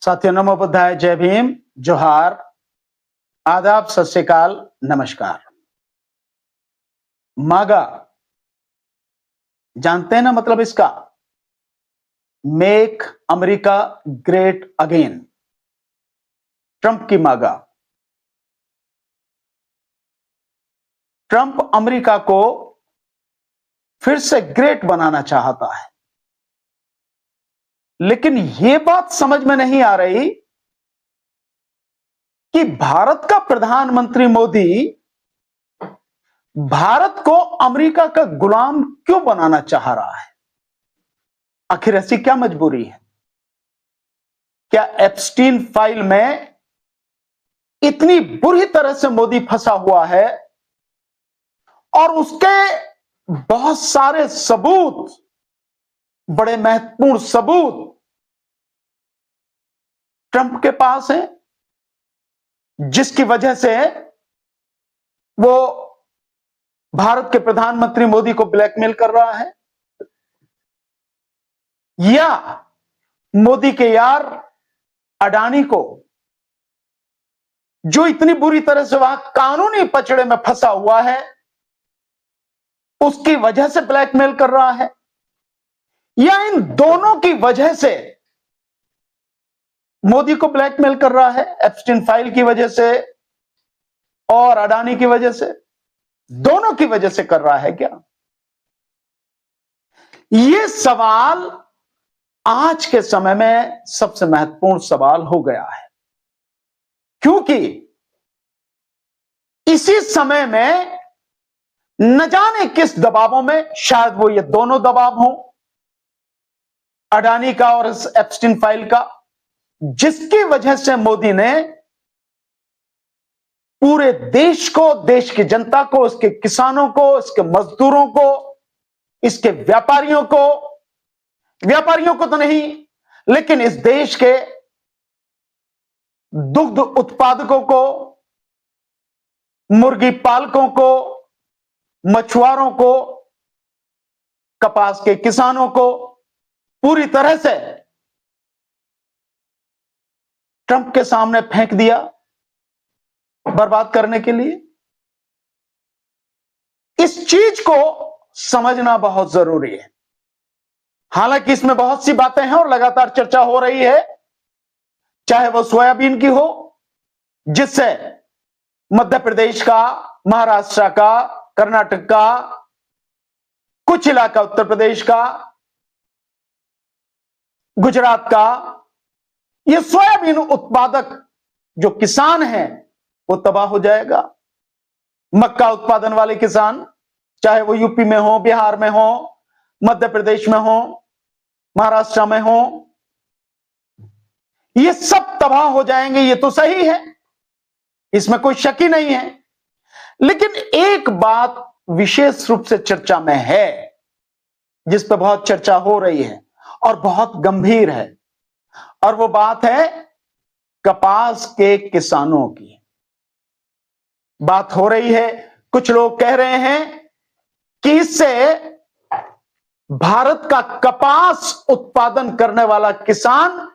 साथियों, नमो बुद्धाय, जय भीम, जोहार, आदाब, सत श्री अकाल, नमस्कार। मागा जानते हैं ना मतलब इसका? Make America great again. Trump की मागा। ट्रंप अमेरिका को फिर से ग्रेट बनाना चाहता है, लेकिन यह बात समझ में नहीं आ रही कि भारत का प्रधानमंत्री मोदी भारत को अमेरिका का गुलाम क्यों बनाना चाह रहा है। आखिर ऐसी क्या मजबूरी है? क्या एप्स्टीन फाइल में इतनी बुरी तरह से मोदी फंसा हुआ है और उसके बहुत सारे सबूत, बड़े महत्वपूर्ण सबूत ट्रंप के पास हैं, जिसकी वजह से वो भारत के प्रधानमंत्री मोदी को ब्लैकमेल कर रहा है? या मोदी के यार अडानी को, जो इतनी बुरी तरह से वहां कानूनी पचड़े में फंसा हुआ है, उसकी वजह से ब्लैकमेल कर रहा है? या इन दोनों की वजह से मोदी को ब्लैकमेल कर रहा है? एप्स्टीन फाइल की वजह से और अडानी की वजह से, दोनों की वजह से कर रहा है क्या? यह सवाल आज के समय में सबसे महत्वपूर्ण सवाल हो गया है, क्योंकि इसी समय में न जाने किस दबावों में, शायद वो ये दोनों दबाव हो, अडानी का और इस एप्स्टीन फाइल का, जिसकी वजह से मोदी ने पूरे देश को, देश की जनता को, इसके किसानों को, इसके मजदूरों को, इसके व्यापारियों को तो नहीं, लेकिन इस देश के दुग्ध उत्पादकों को, मुर्गी पालकों को, मछुआरों को, कपास के किसानों को पूरी तरह से ट्रंप के सामने फेंक दिया बर्बाद करने के लिए। इस चीज को समझना बहुत जरूरी है। हालांकि इसमें बहुत सी बातें हैं और लगातार चर्चा हो रही है, चाहे वो सोयाबीन की हो, जिससे मध्य प्रदेश का, महाराष्ट्र का, कर्नाटक का, कुछ इलाका उत्तर प्रदेश का, गुजरात का, ये सोयाबीन उत्पादक जो किसान हैं वो तबाह हो जाएगा। मक्का उत्पादन वाले किसान, चाहे वो यूपी में हो, बिहार में हो, मध्य प्रदेश में हो, महाराष्ट्र में हो, ये सब तबाह हो जाएंगे। ये तो सही है, इसमें कोई शक ही नहीं है। लेकिन एक बात विशेष रूप से चर्चा में है, जिस पर बहुत चर्चा हो रही है और बहुत गंभीर है, और वो बात है कपास के किसानों की। बात हो रही है, कुछ लोग कह रहे हैं कि इससे भारत का कपास उत्पादन करने वाला किसान,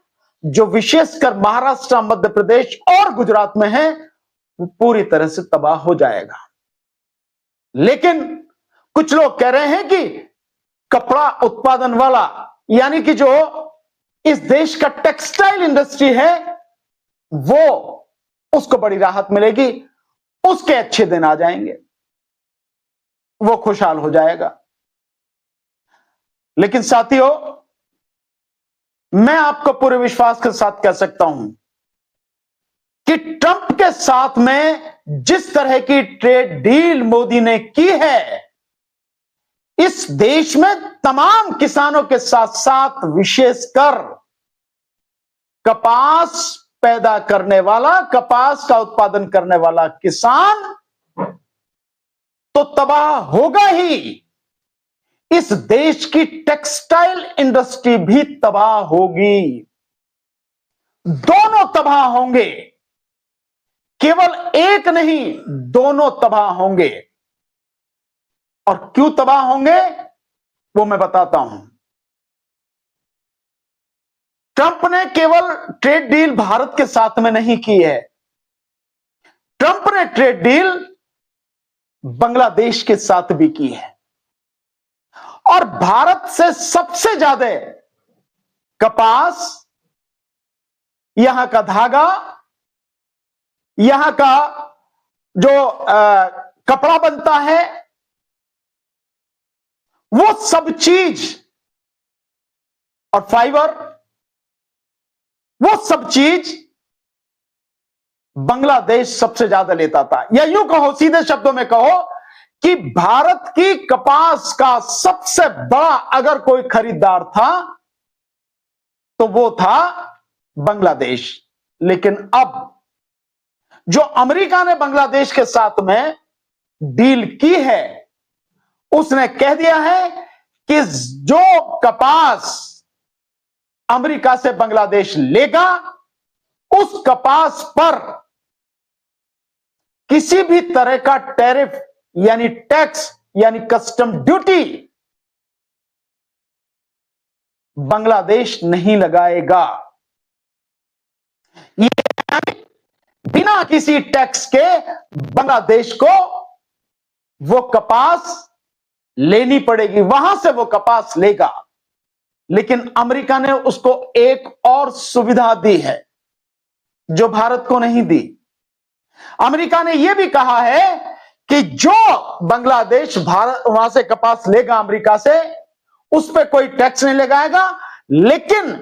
जो विशेषकर महाराष्ट्र, मध्य प्रदेश और गुजरात में है, वो पूरी तरह से तबाह हो जाएगा। लेकिन कुछ लोग कह रहे हैं कि कपड़ा उत्पादन वाला, यानी कि जो इस देश का टेक्सटाइल इंडस्ट्री है, वो, उसको बड़ी राहत मिलेगी, उसके अच्छे दिन आ जाएंगे, वो खुशहाल हो जाएगा। लेकिन साथियों, मैं आपको पूरे विश्वास के साथ कह सकता हूं कि ट्रंप के साथ में जिस तरह की ट्रेड डील मोदी ने की है, इस देश में तमाम किसानों के साथ साथ विशेषकर कपास पैदा करने वाला, कपास का उत्पादन करने वाला किसान तो तबाह होगा ही, इस देश की टेक्सटाइल इंडस्ट्री भी तबाह होगी। दोनों तबाह होंगे, केवल एक नहीं, दोनों तबाह होंगे। और क्यों तबाह होंगे वो मैं बताता हूं। ट्रंप ने केवल ट्रेड डील भारत के साथ में नहीं की है, ट्रंप ने ट्रेड डील बांग्लादेश के साथ भी की है और भारत से सबसे ज्यादा कपास, यहां का धागा, यहां का जो कपड़ा बनता है, वो सब चीज और फाइबर, वो सब चीज बांग्लादेश सबसे ज्यादा लेता था। या यूं कहो, सीधे शब्दों में कहो कि भारत की कपास का सबसे बड़ा अगर कोई खरीदार था तो वो था बांग्लादेश। लेकिन अब जो अमेरिका ने बांग्लादेश के साथ में डील की है, उसने कह दिया है कि जो कपास अमेरिका से बांग्लादेश लेगा, उस कपास पर किसी भी तरह का टैरिफ यानी टैक्स यानी कस्टम ड्यूटी बांग्लादेश नहीं लगाएगा। बिना किसी टैक्स के बांग्लादेश को वो कपास लेनी पड़ेगी, वहां से वो कपास लेगा। लेकिन अमेरिका ने उसको एक और सुविधा दी है जो भारत को नहीं दी। अमेरिका ने यह भी कहा है कि जो बांग्लादेश भारत वहां से कपास लेगा अमेरिका से, उस पर कोई टैक्स नहीं लगाएगा, लेकिन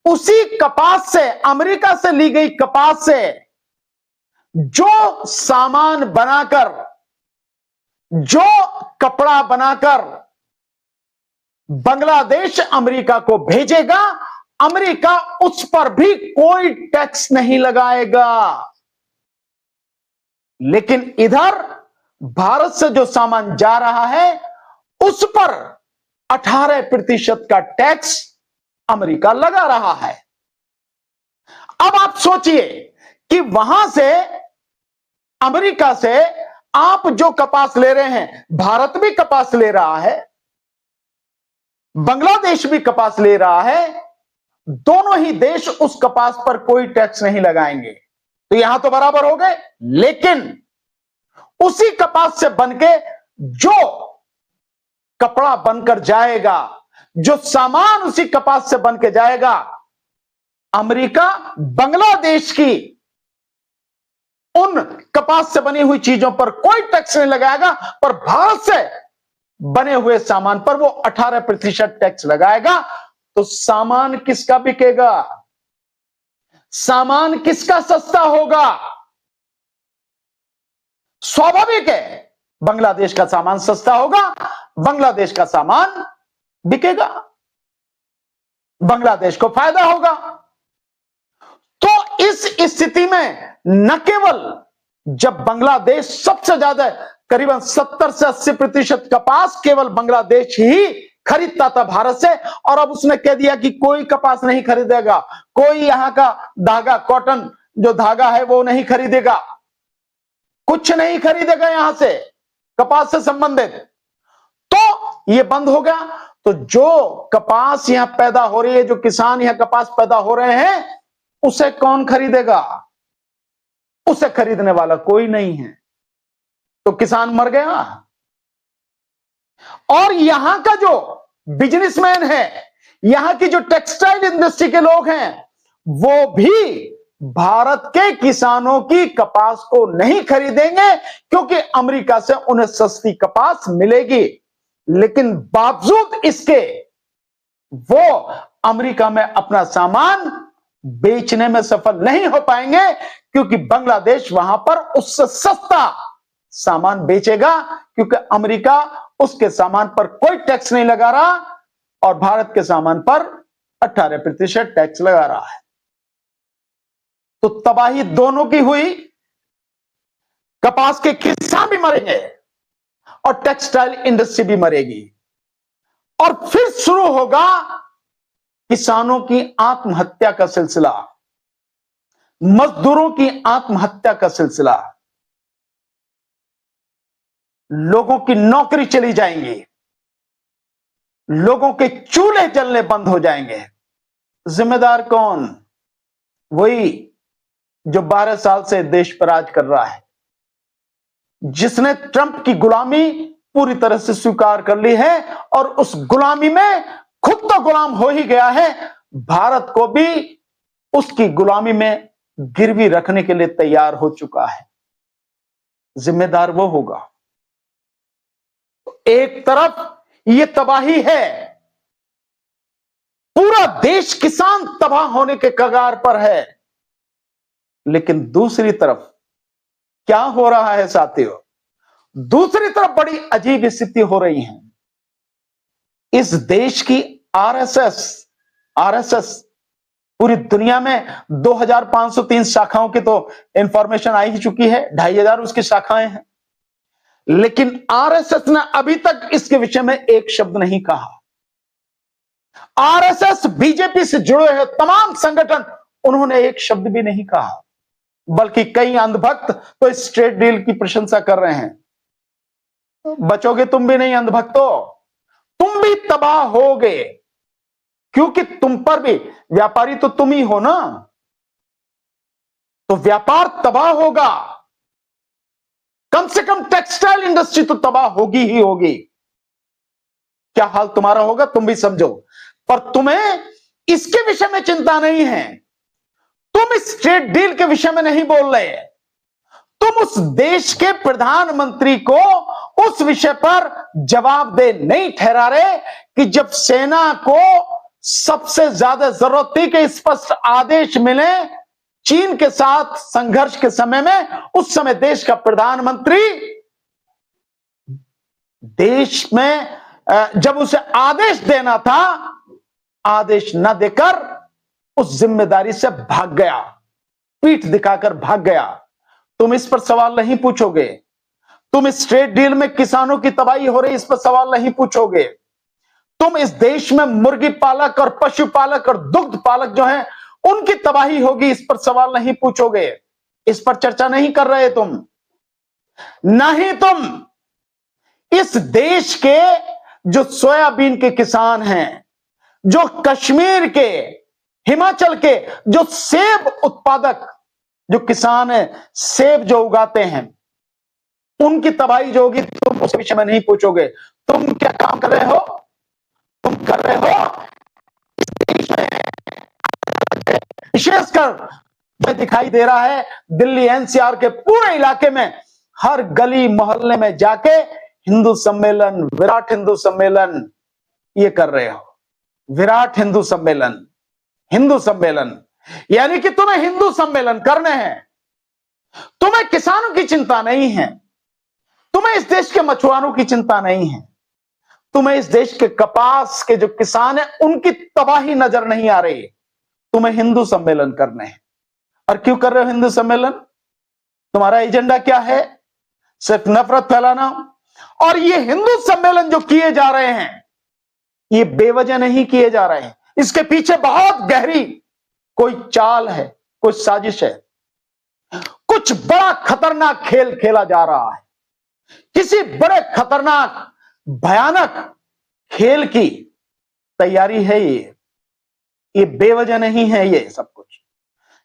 उसी कपास से, अमेरिका से ली गई कपास से जो सामान बनाकर, जो कपड़ा बनाकर बांग्लादेश अमेरिका को भेजेगा, अमेरिका उस पर भी कोई टैक्स नहीं लगाएगा। लेकिन इधर भारत से जो सामान जा रहा है उस पर 18% का टैक्स अमेरिका लगा रहा है। अब आप सोचिए कि वहां से, अमेरिका से आप जो कपास ले रहे हैं, भारत भी कपास ले रहा है, बांग्लादेश भी कपास ले रहा है, दोनों ही देश उस कपास पर कोई टैक्स नहीं लगाएंगे, तो यहां तो बराबर हो गए। लेकिन उसी कपास से बनके जो कपड़ा बनकर जाएगा, जो सामान उसी कपास से बनके जाएगा, अमेरिका बांग्लादेश की उन कपास से बनी हुई चीजों पर कोई टैक्स नहीं लगाएगा, पर भारत से बने हुए सामान पर वो 18% टैक्स लगाएगा। तो सामान किसका बिकेगा? सामान किसका सस्ता होगा? स्वाभाविक है बांग्लादेश का सामान सस्ता होगा, बांग्लादेश का सामान बिकेगा, बांग्लादेश को फायदा होगा। तो इस स्थिति में न केवल जब बांग्लादेश सबसे ज्यादा, करीबन 70 से 80% कपास केवल बांग्लादेश ही खरीदता था भारत से, और अब उसने कह दिया कि कोई कपास नहीं खरीदेगा, कोई यहां का धागा, कॉटन जो धागा है वो नहीं खरीदेगा, कुछ नहीं खरीदेगा यहां से कपास से संबंधित, तो ये बंद हो गया। तो जो कपास यहां पैदा हो रही है, जो किसान यहां कपास पैदा हो रहे हैं, उसे कौन खरीदेगा? उसे खरीदने वाला कोई नहीं है, तो किसान मर गया। और यहां का जो बिजनेसमैन है, यहां की जो टेक्सटाइल इंडस्ट्री के लोग हैं, वो भी भारत के किसानों की कपास को नहीं खरीदेंगे, क्योंकि अमेरिका से उन्हें सस्ती कपास मिलेगी। लेकिन बावजूद इसके वो अमेरिका में अपना सामान बेचने में सफल नहीं हो पाएंगे, क्योंकि बांग्लादेश वहां पर उससे सस्ता सामान बेचेगा, क्योंकि अमेरिका उसके सामान पर कोई टैक्स नहीं लगा रहा और भारत के सामान पर 18% टैक्स लगा रहा है। तो तबाही दोनों की हुई, कपास के किसान भी मरेंगे और टेक्सटाइल इंडस्ट्री भी मरेगी, और फिर शुरू होगा किसानों की आत्महत्या का सिलसिला, मजदूरों की आत्महत्या का सिलसिला, लोगों की नौकरी चली जाएंगी, लोगों के चूल्हे जलने बंद हो जाएंगे, जिम्मेदार कौन? वही जो 12 साल से देश पर राज कर रहा है, जिसने ट्रंप की गुलामी पूरी तरह से स्वीकार कर ली है और उस गुलामी में खुद तो गुलाम हो ही गया है, भारत को भी उसकी गुलामी में गिरवी रखने के लिए तैयार हो चुका है। जिम्मेदार वो होगा। एक तरफ ये तबाही है, पूरा देश किसान तबाह होने के कगार पर है, लेकिन दूसरी तरफ क्या हो रहा है साथियों? दूसरी तरफ बड़ी अजीब स्थिति हो रही है। इस देश की आरएसएस पूरी दुनिया में 2503 शाखाओं की तो इंफॉर्मेशन आ ही चुकी है, 2500 उसकी शाखाएं हैं, लेकिन आरएसएस ने अभी तक इसके विषय में एक शब्द नहीं कहा। आरएसएस बीजेपी से जुड़े हुए तमाम संगठन, उन्होंने एक शब्द भी नहीं कहा, बल्कि कई अंधभक्त तो इस ट्रेड डील की प्रशंसा कर रहे हैं। बचोगे तुम भी नहीं अंधभक्तों, तुम भी तबाह होगे, क्योंकि तुम पर भी व्यापारी तो तुम ही हो ना, तो व्यापार तबाह होगा। कम से कम टेक्सटाइल इंडस्ट्री तो तबाह होगी ही होगी। क्या हाल तुम्हारा होगा तुम भी समझो, पर तुम्हें इसके विषय में चिंता नहीं है। तुम इस ट्रेड डील के विषय में नहीं बोल रहे, तुम उस देश के प्रधानमंत्री को उस विषय पर जवाबदेह नहीं ठहरा रहे कि जब सेना को सबसे ज्यादा जरूरत थी कि स्पष्ट आदेश मिले चीन के साथ संघर्ष के समय में, उस समय देश का प्रधानमंत्री देश में जब उसे आदेश देना था, आदेश न देकर उस जिम्मेदारी से भाग गया, पीठ दिखाकर भाग गया। तुम इस पर सवाल नहीं पूछोगे। तुम इस ट्रेड डील में किसानों की तबाही हो रही, इस पर सवाल नहीं पूछोगे। तुम इस देश में मुर्गी पालक और पशुपालक और दुग्ध पालक जो हैं, उनकी तबाही होगी, इस पर सवाल नहीं पूछोगे। इस पर चर्चा नहीं कर रहे तुम। नहीं, तुम इस देश के जो सोयाबीन के किसान हैं, जो कश्मीर के, हिमाचल के जो सेब उत्पादक जो किसान है, सेब जो उगाते हैं, उनकी तबाही जो होगी, तुम उस विषय में नहीं पूछोगे। तुम क्या काम कर रहे हो? तुम कर रहे हो विशेषकर जो दिखाई दे रहा है दिल्ली एनसीआर के पूरे इलाके में, हर गली मोहल्ले में जाके हिंदू सम्मेलन, विराट हिंदू सम्मेलन ये कर रहे हो। विराट हिंदू सम्मेलन, हिंदू सम्मेलन, यानी कि तुम्हें हिंदू सम्मेलन करने हैं। तुम्हें किसानों की चिंता नहीं है, तुम्हें इस देश के मछुआरों की चिंता नहीं है, तुम्हें इस देश के कपास के जो किसान हैं उनकी तबाही नजर नहीं आ रही। तुम्हें हिंदू सम्मेलन करने हैं। और क्यों कर रहे हो हिंदू सम्मेलन? तुम्हारा एजेंडा क्या है? सिर्फ नफरत फैलाना। और ये हिंदू सम्मेलन जो किए जा रहे हैं, ये बेवजह नहीं किए जा रहे हैं, इसके पीछे बहुत गहरी कोई चाल है, कोई साजिश है, कुछ बड़ा खतरनाक खेल खेला जा रहा है। किसी बड़े खतरनाक भयानक खेल की तैयारी है ये बेवजह नहीं है ये सब कुछ।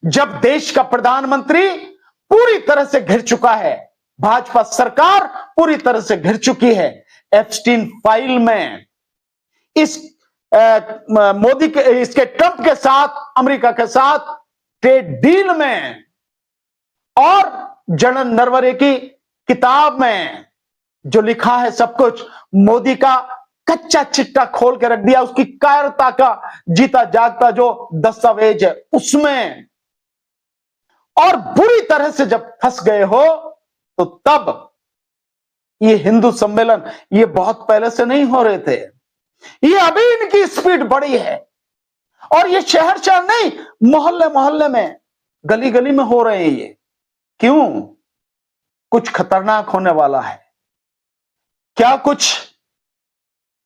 जब देश का प्रधानमंत्री पूरी तरह से घिर चुका है, भाजपा सरकार पूरी तरह से घिर चुकी है एप्स्टीन फाइल में, इस मोदी के, इसके ट्रंप के साथ, अमेरिका के साथ ट्रेड डील में, और जनरल नरवरे की किताब में जो लिखा है सब कुछ, मोदी का कच्चा चिट्टा खोल के रख दिया, उसकी कायरता का जीता जागता जो दस्तावेज है उसमें। और बुरी तरह से जब फंस गए हो तो तब ये हिंदू सम्मेलन, ये बहुत पहले से नहीं हो रहे थे, ये अभी इनकी स्पीड बढ़ी है। और ये शहर शहर नहीं, मोहल्ले मोहल्ले में, गली गली में हो रहे हैं ये। क्यों? कुछ खतरनाक होने वाला है। क्या कुछ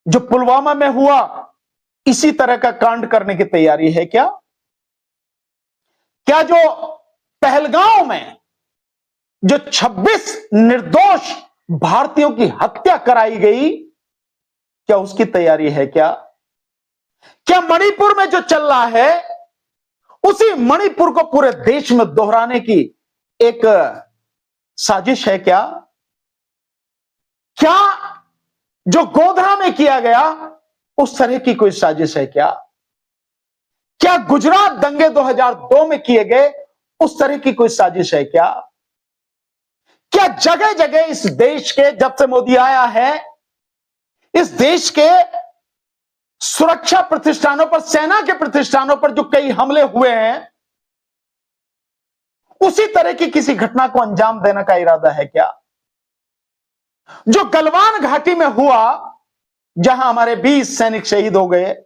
जो पुलवामा में हुआ इसी तरह का कांड करने की तैयारी है क्या? क्या जो पहलगांव में जो 26 निर्दोष भारतीयों की हत्या कराई गई, क्या उसकी तैयारी है क्या? क्या मणिपुर में जो चल रहा है उसी मणिपुर को पूरे देश में दोहराने की एक साजिश है क्या? क्या जो गोधरा में किया गया उस तरह की कोई साजिश है क्या? क्या गुजरात दंगे 2002 में किए गए उस तरह की कोई साजिश है क्या? क्या जगह जगह इस देश के, जब से मोदी आया है, इस देश के सुरक्षा प्रतिष्ठानों पर, सेना के प्रतिष्ठानों पर जो कई हमले हुए हैं, उसी तरह की किसी घटना को अंजाम देने का इरादा है क्या? जो गलवान घाटी में हुआ, जहां हमारे 20 सैनिक शहीद हो गए,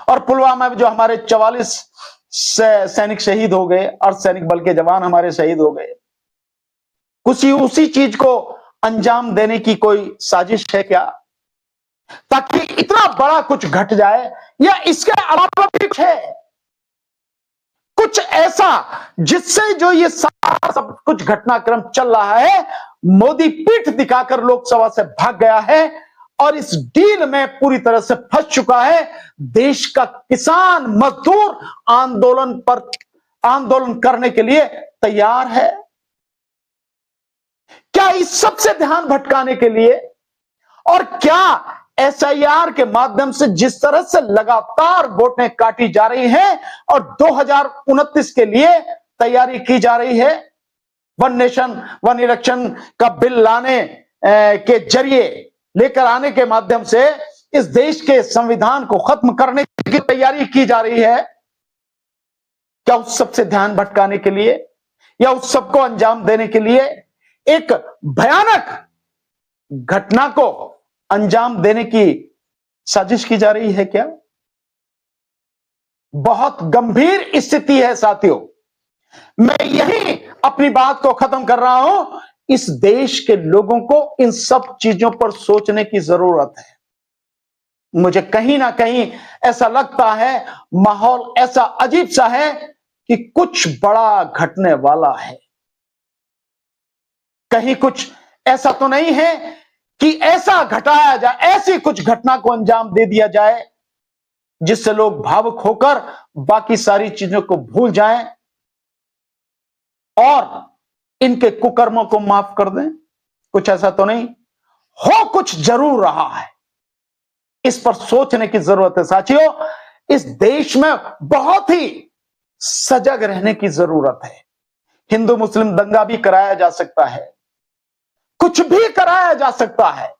और पुलवामा में जो हमारे 44 सैनिक शहीद हो गए, अर्धसैनिक बल के जवान हमारे शहीद हो गए, उसी चीज को अंजाम देने की कोई साजिश है क्या? ताकि इतना बड़ा कुछ घट जाए, या इसके अलावा भी कुछ है, कुछ ऐसा जिससे जो ये सारा सब कुछ घटनाक्रम चल रहा है, मोदी पीठ दिखाकर लोकसभा से भाग गया है और इस डील में पूरी तरह से फंस चुका है। देश का किसान मजदूर आंदोलन करने के लिए तैयार है। क्या इस सब से ध्यान भटकाने के लिए, और क्या एसआईआर के माध्यम से जिस तरह से लगातार वोटें काटी जा रही हैं और 2029 के लिए तैयारी की जा रही है, वन नेशन वन इलेक्शन का बिल लाने के जरिए, लेकर आने के माध्यम से इस देश के संविधान को खत्म करने की तैयारी की जा रही है, क्या उस सबसे ध्यान भटकाने के लिए या उस सबको अंजाम देने के लिए एक भयानक घटना को अंजाम देने की साजिश की जा रही है क्या? बहुत गंभीर स्थिति है साथियों। मैं यही अपनी बात को खत्म कर रहा हूं। इस देश के लोगों को इन सब चीजों पर सोचने की जरूरत है। मुझे कहीं ना कहीं ऐसा लगता है, माहौल ऐसा अजीब सा है कि कुछ बड़ा घटने वाला है। कहीं कुछ ऐसा तो नहीं है कि ऐसा घटाया जाए, ऐसी कुछ घटना को अंजाम दे दिया जाए जिससे लोग भावुक होकर बाकी सारी चीजों को भूल जाएं और इनके कुकर्मों को माफ कर दें। कुछ ऐसा तो नहीं हो, कुछ जरूर रहा है। इस पर सोचने की जरूरत है साथियों। इस देश में बहुत ही सजग रहने की जरूरत है। हिंदू मुस्लिम दंगा भी कराया जा सकता है, कुछ भी कराया जा सकता है।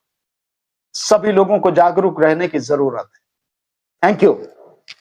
सभी लोगों को जागरूक रहने की जरूरत है। Thank you.